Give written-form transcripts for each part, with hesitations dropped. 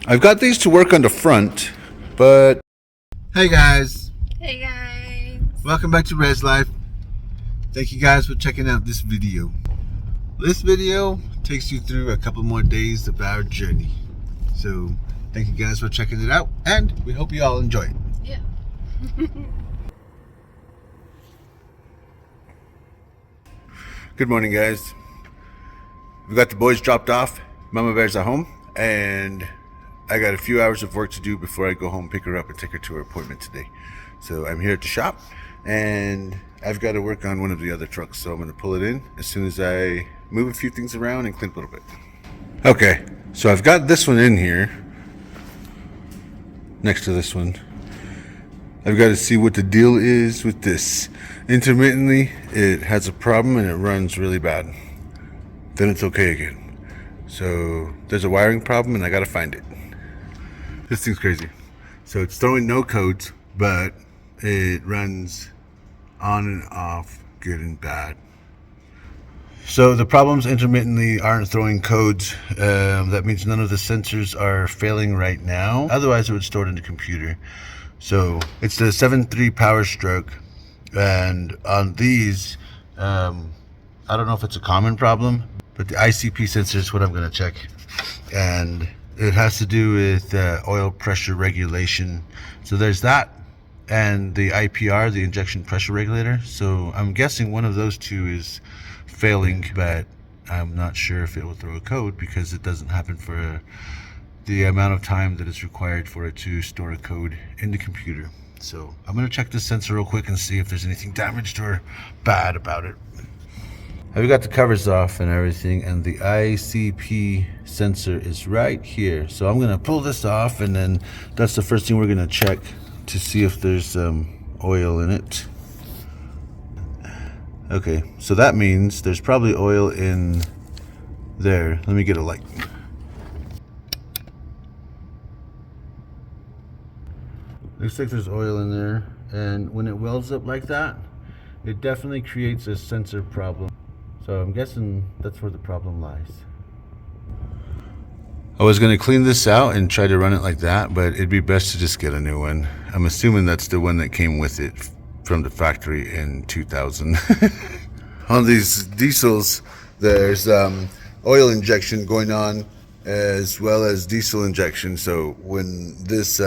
I've got these to work on the front, but... Hey guys. Hey guys. Welcome back to Res Life. Thank you guys for checking out this video. This video takes you through a couple more days of our journey. So, thank you guys for checking it out, and we hope you all enjoy it. Yeah. Good morning, guys. We got the boys dropped off. Mama Bear's at home, and I got a few hours of work to do before I go home, pick her up, and take her to her appointment today. So I'm here at the shop, and I've got to work on one of the other trucks, so I'm going to pull it in as soon as I move a few things around and clean up a little bit. Okay, so I've got this one in here, next to this one. I've got to see what the deal is with this. Intermittently, it has a problem and it runs really bad. Then it's okay again. So there's a wiring problem and I got to find it. This thing's crazy. So it's throwing no codes, but it runs on and off, good and bad. So the problems intermittently aren't throwing codes. That means none of the sensors are failing right now. Otherwise, it would store it in the computer. So it's the 7.3 power stroke. And on these, I don't know if it's a common problem, but the ICP sensor is what I'm going to check. And it has to do with oil pressure regulation. So there's that, and the IPR, the injection pressure regulator. So I'm guessing one of those two is failing, but I'm not sure if it will throw a code because it doesn't happen for the amount of time that is required for it to store a code in the computer. So I'm going to check this sensor real quick and see if there's anything damaged or bad about it. I've got the covers off and everything, and the ICP sensor is right here. So I'm going to pull this off, and then that's the first thing we're going to check to see if there's oil in it. Okay, so that means there's probably oil in there. Let me get a light. Looks like there's oil in there, and when it welds up like that, it definitely creates a sensor problem. So I'm guessing that's where the problem lies. I was going to clean this out and try to run it like that, but it'd be best to just get a new one. I'm assuming that's the one that came with it from the factory in 2000. On these diesels, there's oil injection going on as well as diesel injection. So when this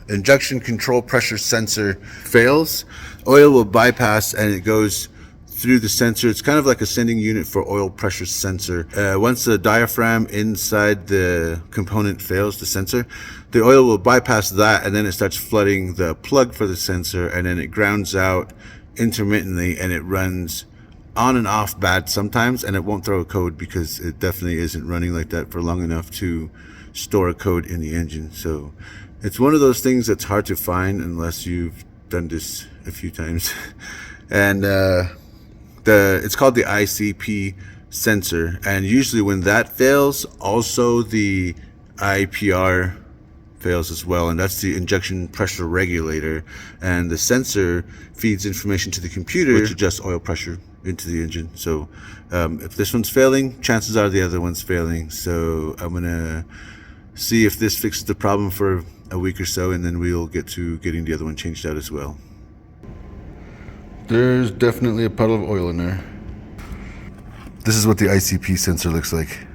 injection control pressure sensor fails, oil will bypass and it goes through the sensor. It's kind of like a sending unit for oil pressure sensor. Once the diaphragm inside the component fails, the sensor, the oil will bypass that, and then it starts flooding the plug for the sensor, and then it grounds out intermittently, and it runs on and off bad sometimes, and it won't throw a code because it definitely isn't running like that for long enough to store a code in the engine. So it's one of those things that's hard to find unless you've done this a few times. And it's called the ICP sensor, and usually when that fails, also the IPR fails as well, and that's the injection pressure regulator. And the sensor feeds information to the computer, which adjusts oil pressure into the engine. So if this one's failing, chances are the other one's failing. So I'm gonna see if this fixes the problem for a week or so, and then we'll get to getting the other one changed out as well. There's definitely a puddle of oil in there. This is what the ICP sensor looks like.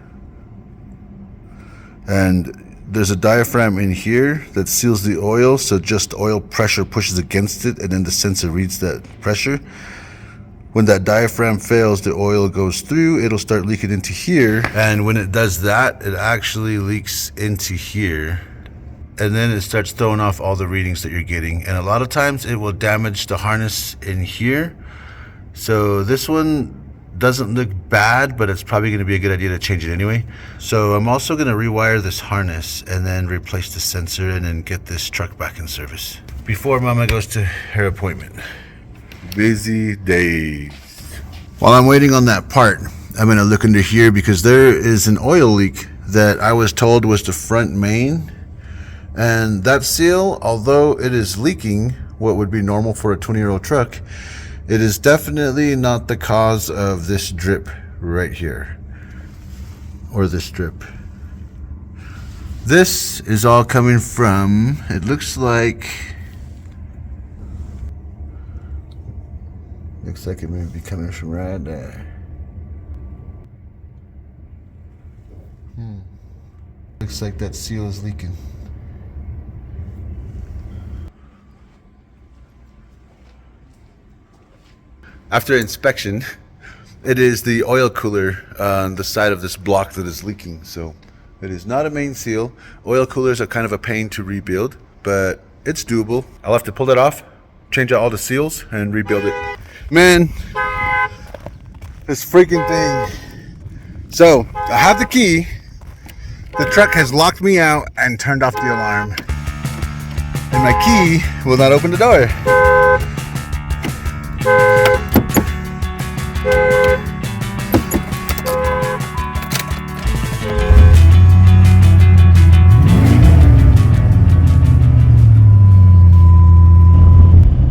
And there's a diaphragm in here that seals the oil, so just oil pressure pushes against it, and then the sensor reads that pressure. When that diaphragm fails, the oil goes through, it'll start leaking into here, and when it does that, it actually leaks into here. And then it starts throwing off all the readings that you're getting. And a lot of times it will damage the harness in here. So this one doesn't look bad, but it's probably going to be a good idea to change it anyway. So I'm also going to rewire this harness and then replace the sensor and then get this truck back in service before Mama goes to her appointment. Busy days. While I'm waiting on that part, I'm going to look under here because there is an oil leak that I was told was the front main. And that seal, although it is leaking what would be normal for a 20-year-old truck, it is definitely not the cause of this drip right here, or this drip. This is all coming from, it looks like it may be coming from right there. Looks like that seal is leaking. After inspection, it is the oil cooler on the side of this block that is leaking. So it is not a main seal. Oil coolers are kind of a pain to rebuild, but it's doable. I'll have to pull that off, change out all the seals, and rebuild it. Man, this freaking thing. So I have the key. The truck has locked me out and turned off the alarm. And my key will not open the door.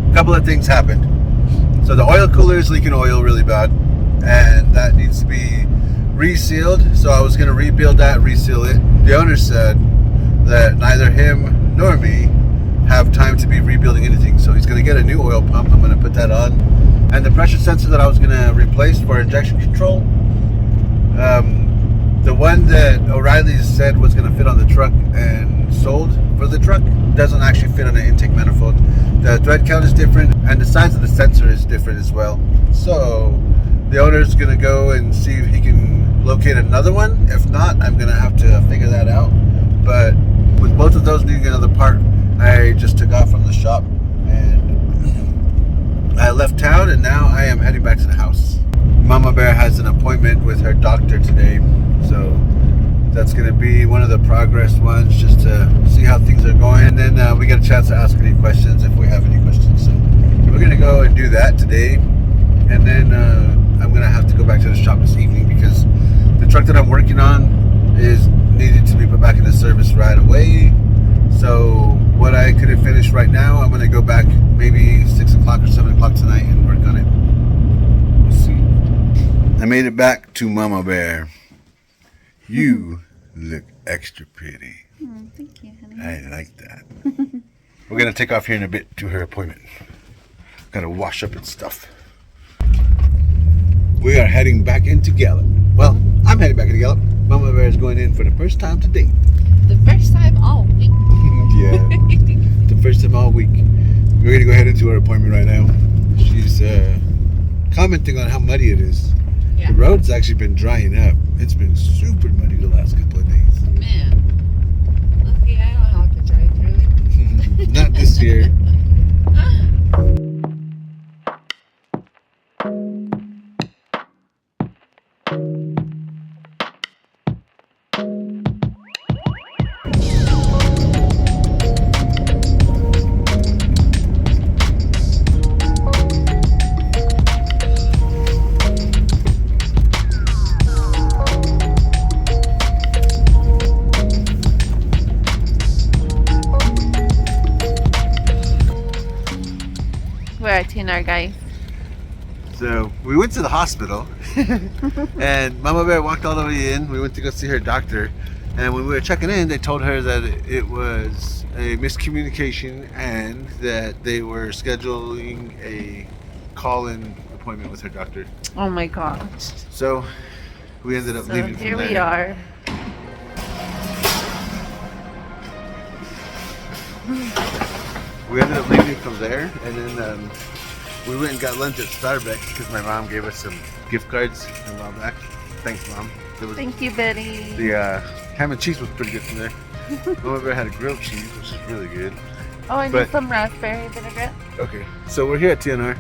A couple of things happened. So the oil cooler is leaking oil really bad, and that needs to be resealed. So I was going to rebuild that, reseal it. The owner said that neither him nor me have time to be rebuilding anything, so he's going to get a new oil pump. I'm going to put that on, and the pressure sensor that I was going to replace for injection control, the one that O'Reilly said was going to fit on the truck and sold for the truck doesn't actually fit on the intake manifold. The thread count is different, and the size of the sensor is different as well. So the owner's going to go and see if he can locate another one. If not, I'm going to have to figure that out. But with both of those needing another part, I just took off from the shop and I left town, and now I am heading back to the house. Mama Bear has an appointment with her doctor today, so that's going to be one of the progress ones, just to see how things are going. And then we get a chance to ask any questions if we have any questions. So we're going to go and do that today. And then I'm going to have to go back to the shop this evening because the truck that I'm working on is needed to be put back into service right away. So what I couldn't finish right now, I'm going to go back maybe 6 o'clock or 7 o'clock tonight and work on it. We'll see. I made it back to Mama Bear. You look extra pretty. Oh, thank you, honey. I like that. We're going to take off here in a bit to her appointment. Got to wash up and stuff. We are heading back into Gallup. Well, I'm heading back into Gallup. Mama Bear is going in for the first time today. The first time all week. Yeah, the first time all week. We're going to go ahead into her appointment right now. She's commenting on how muddy it is. Yeah. The road's actually been drying up. It's been super muddy the last couple of days. Man, lucky I don't have to drive through it. Not this year. We're at TNR, guys. So we went to the hospital and Mama Bear walked all the way in. We went to go see her doctor, and when we were checking in, they told her that it was a miscommunication and that they were scheduling a call-in appointment with her doctor. Oh my gosh. So we ended up So leaving from here there. we are. We ended up leaving from there, and then we went and got lunch at Starbucks because my mom gave us some gift cards a while back. Thanks, Mom. Thank you, Betty. The ham and cheese was pretty good from there. Mama Bear had a grilled cheese, which is really good. Oh, I need But- some raspberry vinaigrette. Okay, so we're here at TNR,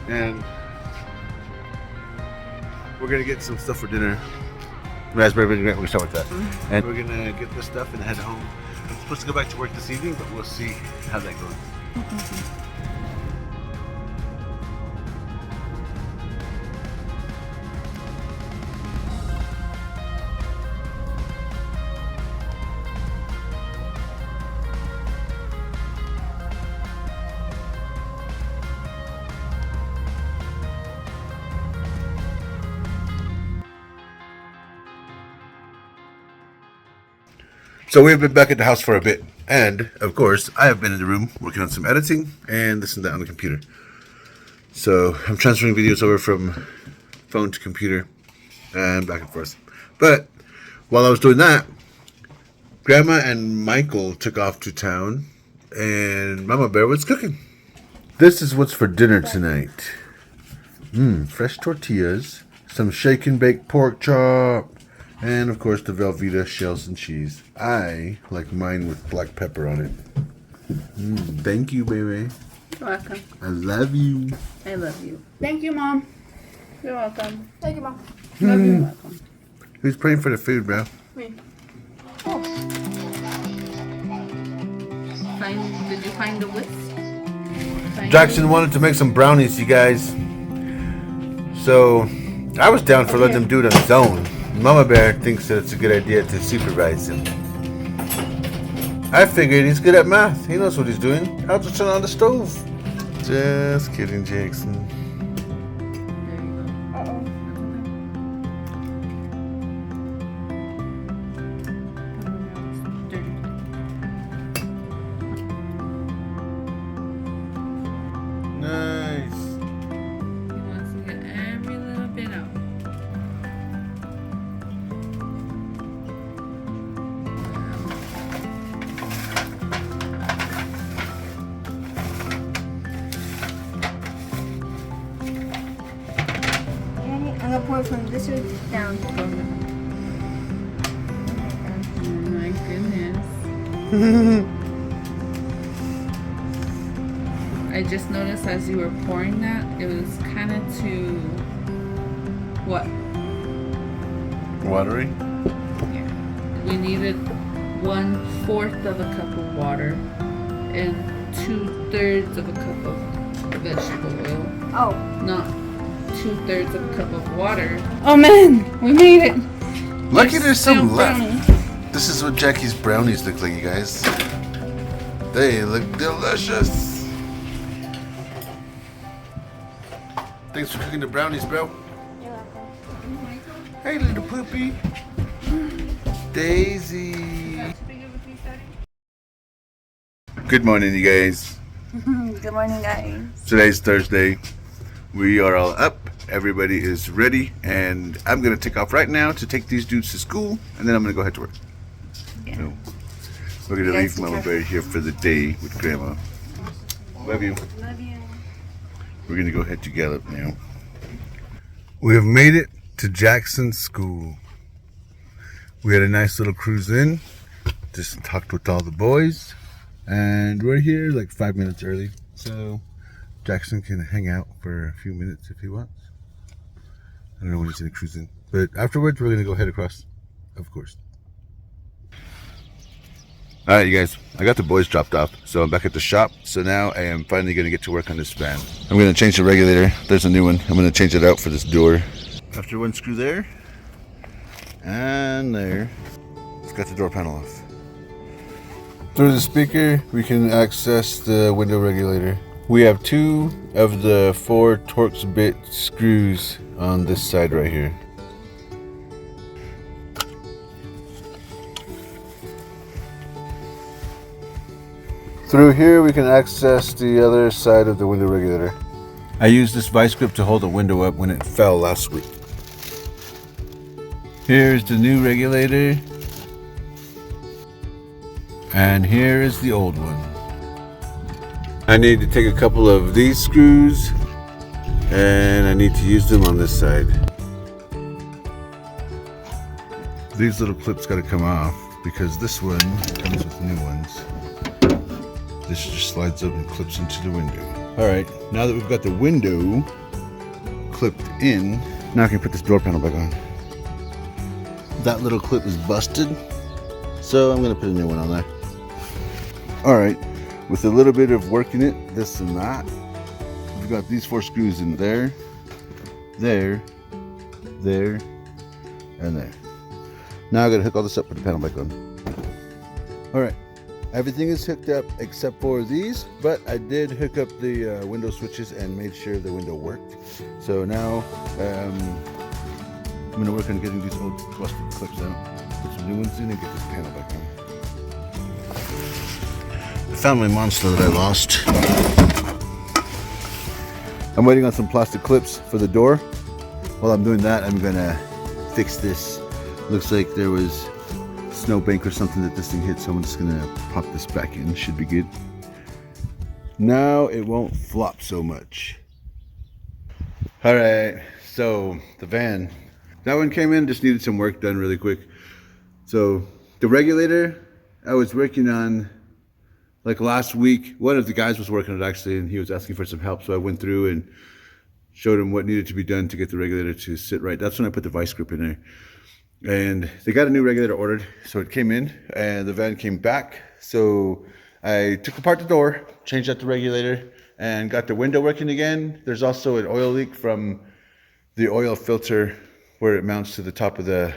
and we're gonna get some stuff for dinner. Raspberry vinaigrette, we're gonna start with that. And we're gonna get this stuff and head home. I'm supposed to go back to work this evening, but we'll see how that goes. So we've been back at the house for a bit. And, of course, I have been in the room working on some editing and this and that on the computer. So I'm transferring videos over from phone to computer and back and forth. But while I was doing that, Grandma and Michael took off to town and Mama Bear was cooking. This is what's for dinner tonight. Fresh tortillas, some shake and bake pork chop, and of course the Velveeta shells and cheese. I like mine with black pepper on it. Thank you, baby. You're welcome. I love you. I love you. Thank you, Mom. You're welcome. Thank you, Mom. Love you. You're welcome. Who's praying for the food, bro? Me. Did you find the whisk? Jackson wanted to make some brownies, you guys. So I was down for letting him do it on his own. Mama Bear thinks that it's a good idea to supervise him. I figured he's good at math. He knows what he's doing. I'll just turn on the stove. Just kidding, Jackson. Nice. He wants to get every little bit out. I'm gonna pour it from this way down. Oh my goodness. I just noticed as you were pouring that, it was kind of too... What? Watery? Yeah. We needed 1/4 of a cup of water and 2/3 of a cup of vegetable oil. Oh. Not 2/3 of a cup of water. Oh man, we made it. Lucky there's some still left. brownies. This is what Jackie's brownies look like, you guys. They look delicious. Thanks for cooking the brownies, bro. You're welcome. Hey, little poopy. Daisy. Good morning, you guys. Good morning, guys. Today's Thursday. We are all up. Everybody is ready. And I'm going to take off right now to take these dudes to school. And then I'm going to go head to work. Yeah. So, we're going to leave Mama Bear here for the day with Grandma. Love you. Love you. We're going to go head to Gallup now. We have made it to Jackson School. We had a nice little cruise in. Just talked with all the boys. And we're here like 5 minutes early. So Jackson can hang out for a few minutes if he wants. I don't know when he's going to cruise in. But afterwards, we're going to go head across, of course. All right, you guys, I got the boys dropped off, so I'm back at the shop. So now I am finally going to get to work on this van. I'm going to change the regulator. There's a new one. I'm going to change it out for this door. After one screw there, and there, it's got the door panel off. Through the speaker, we can access the window regulator. We have 2 of the 4 Torx bit screws on this side right here. Through here we can access the other side of the window regulator. I used this vice grip to hold the window up when it fell last week. Here's the new regulator. And here is the old one. I need to take a couple of these screws and I need to use them on this side. These little clips got to come off because this one comes with new ones. This just slides up and clips into the window. Alright, now that we've got the window clipped in, now I can put this door panel back on. That little clip is busted, so I'm going to put a new one on there. Alright, with a little bit of working it, this and that, we've got these 4 screws in there, there, there, and there. Now I got to hook all this up, put the panel back on. Alright. Everything is hooked up except for these, but I did hook up the window switches and made sure the window worked. So now I'm going to work on getting these old busted clips out, put some new ones in and get this panel back on. found my monster that I lost. I'm waiting on some plastic clips for the door. While I'm doing that, I'm gonna fix this. Looks like there was snowbank or something that this thing hit, so I'm just gonna pop this back in. Should be good. Now it won't flop so much. All right, so the van, that one came in, just needed some work done really quick. So the regulator, I was working on like last week. One of the guys was working on it actually, and he was asking for some help. So I went through and showed him what needed to be done to get the regulator to sit right. That's when I put the vice grip in there. And they got a new regulator ordered. So it came in and the van came back. So I took apart the door, changed out the regulator, and got the window working again. There's also an oil leak from the oil filter where it mounts to the top of the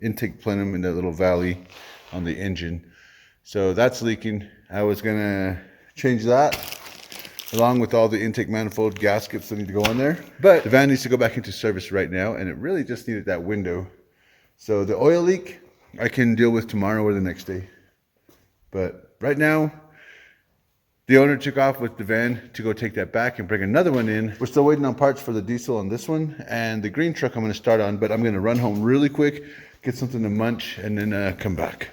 intake plenum in that little valley on the engine. So that's leaking. I was gonna change that along with all the intake manifold gaskets that need to go on there. But the van needs to go back into service right now, and it really just needed that window. So the oil leak I can deal with tomorrow or the next day. But right now, the owner took off with the van to go take that back and bring another one in. We're still waiting on parts for the diesel on this one, and the green truck I'm gonna start on, but I'm gonna run home really quick, get something to munch, and then come back.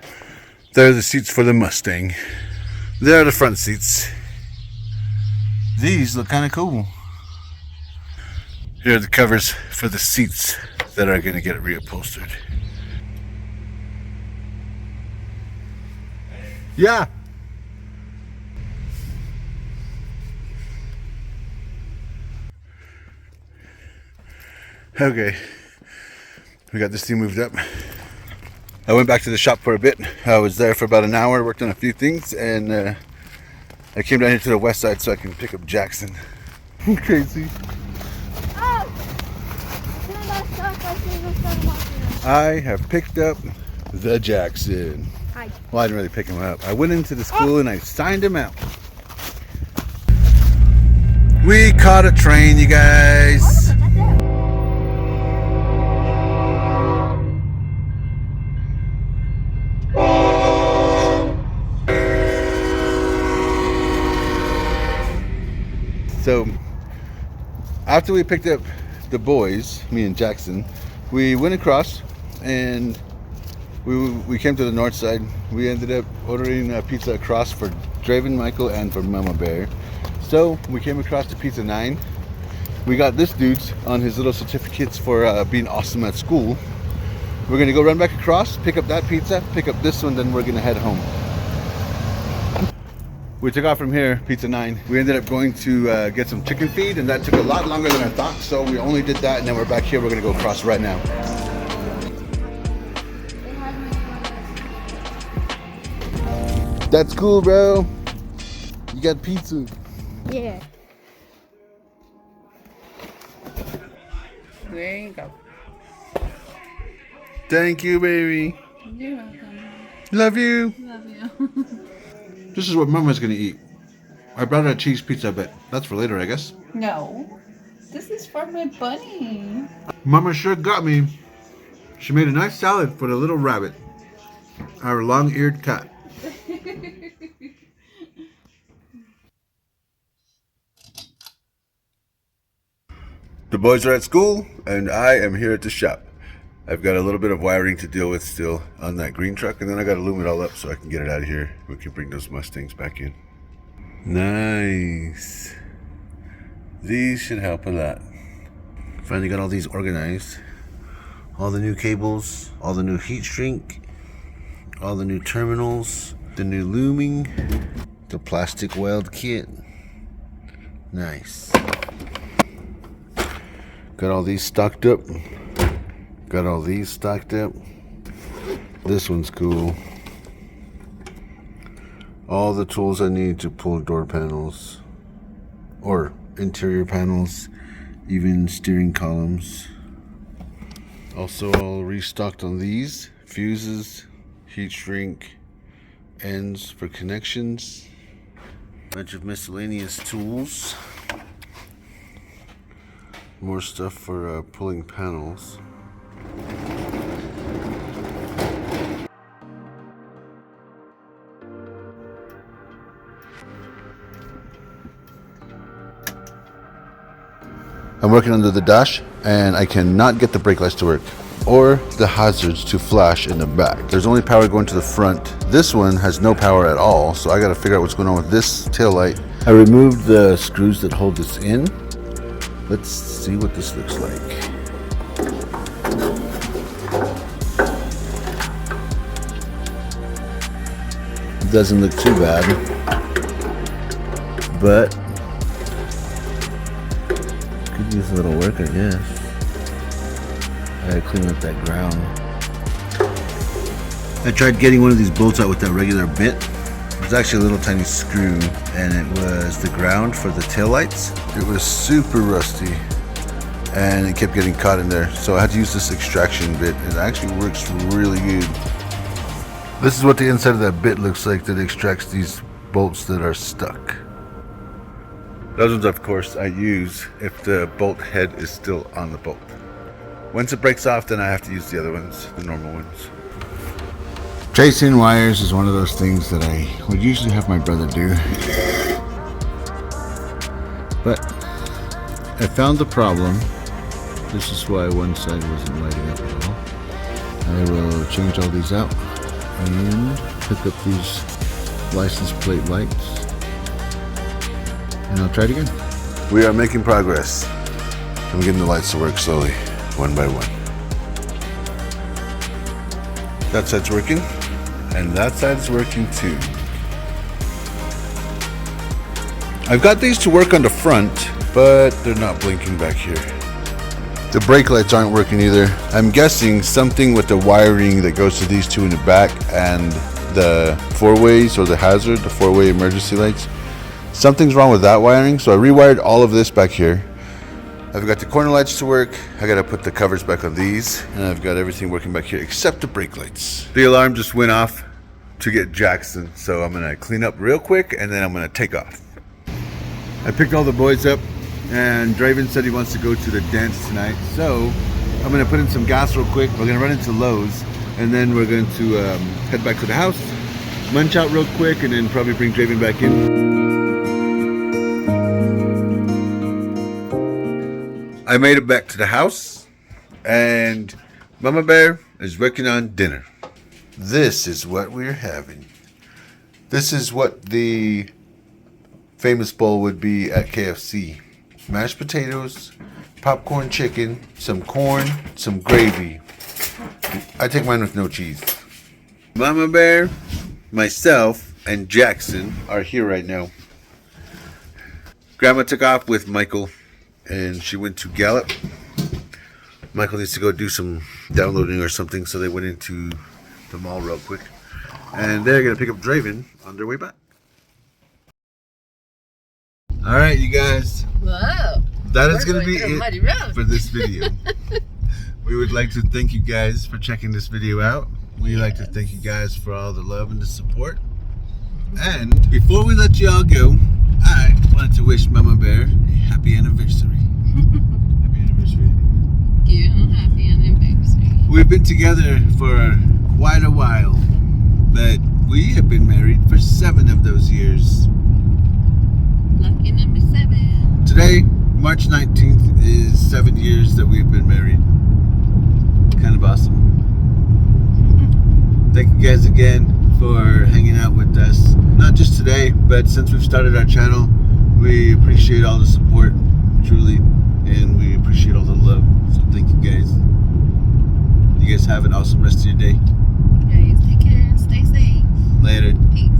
There are the seats for the Mustang. There are the front seats. These look kind of cool. Here are the covers for the seats that are gonna get reupholstered. Yeah. Okay, we got this thing moved up. I went back to the shop for a bit. I was there for about an hour, worked on a few things, and I came down here to the west side so I can pick up Jackson. Crazy. Oh! I have picked up the Jackson. Hi. Well, I didn't really pick him up. I went into the school and I signed him out. We caught a train, you guys. So after we picked up the boys, me and Jackson, we went across and we came to the north side. We ended up ordering a pizza across for Draven, Michael, and for Mama Bear. So we came across to Pizza 9. We got this dude's on his little certificates for being awesome at school. We're gonna go run back across, pick up that pizza, pick up this one, then we're gonna head home. We took off from here, Pizza 9. We ended up going to get some chicken feed, and that took a lot longer than I thought, so we only did that, and then we're back here. We're gonna go across right now. That's cool, bro. You got pizza. Yeah. There you go. Thank you, baby. You're welcome. Love you. Love you. This is what Mama's gonna eat. I brought her a cheese pizza, but that's for later, I guess. No. This is for my bunny. Mama sure got me. She made a nice salad for the little rabbit, our long-eared cat. The boys are at school, and I am here at the shop. I've got a little bit of wiring to deal with still on that green truck, and then I got to loom it all up so I can get it out of here. We can bring those Mustangs back in. Nice. These should help a lot. Finally got all these organized. All the new cables, all the new heat shrink, all the new terminals, the new looming, the plastic weld kit. Nice. Got all these stocked up. Got all these stocked up. This one's cool. All the tools I need to pull door panels or interior panels, even steering columns. Also all restocked on these fuses, heat shrink, ends for connections, bunch of miscellaneous tools, more stuff for pulling panels. I'm working under the dash and I cannot get the brake lights to work or the hazards to flash in the back. There's only power going to the front. This one has no power at all, so I gotta figure out what's going on with this tail light. I removed the screws that hold this in. Let's see what this looks like. Doesn't look too bad, but could use a little work, I guess. I gotta clean up that ground. I tried getting one of these bolts out with that regular bit. It was actually a little tiny screw, and it was the ground for the taillights. It was super rusty, and it kept getting caught in there. So I had to use this extraction bit. It actually works really good. This is what the inside of that bit looks like that extracts these bolts that are stuck. Those ones, of course, I use if the bolt head is still on the bolt. Once it breaks off, then I have to use the other ones, the normal ones. Tracing wires is one of those things that I would usually have my brother do. But I found the problem. This is why one side wasn't lighting up at all. I will change all these out and hook up these license plate lights. And I'll try it again. We are making progress. I'm getting the lights to work slowly, one by one. That side's working, and that side's working too. I've got these to work on the front, but they're not blinking back here. The brake lights aren't working either. I'm guessing something with the wiring that goes to these two in the back and the four-ways or the hazard, the four-way emergency lights. Something's wrong with that wiring, so I rewired all of this back here. I've got the corner lights to work. I gotta put the covers back on these, and I've got everything working back here except the brake lights. The alarm just went off to get Jackson, so I'm gonna clean up real quick and then I'm gonna take off. I picked all the boys up, and Draven said he wants to go to the dance tonight, so I'm gonna put in some gas real quick. We're gonna run into Lowe's, and then we're going to head back to the house, munch out real quick, and then probably bring Draven back in. I made it back to the house, and Mama Bear is working on dinner. This is what we're having. This is what the famous bowl would be at KFC. Mashed potatoes, popcorn chicken, some corn, some gravy. I take mine with no cheese. Mama Bear, myself, and Jackson are here right now. Grandma took off with Michael, and she went to Gallup. Michael needs to go do some downloading or something, so they went into the mall real quick. And they're going to pick up Draven on their way back. All right, you guys. Whoa. That is going to be it for this video. We would like to thank you guys for checking this video out. We'd like to thank you guys for all the love and the support. And before we let you all go, I wanted to wish Mama Bear a happy anniversary. Happy anniversary. Thank you. Happy anniversary. We've been together for quite a while, but we have been married for 7 of those years. Lucky number 7. Today, March 19th, is 7 years that we've been married. Kind of awesome. Thank you guys again for hanging out with us. Not just today, but since we've started our channel, we appreciate all the support, truly, and we appreciate all the love. So thank you guys. You guys have an awesome rest of your day. Guys, take care. Stay safe. Later. Peace.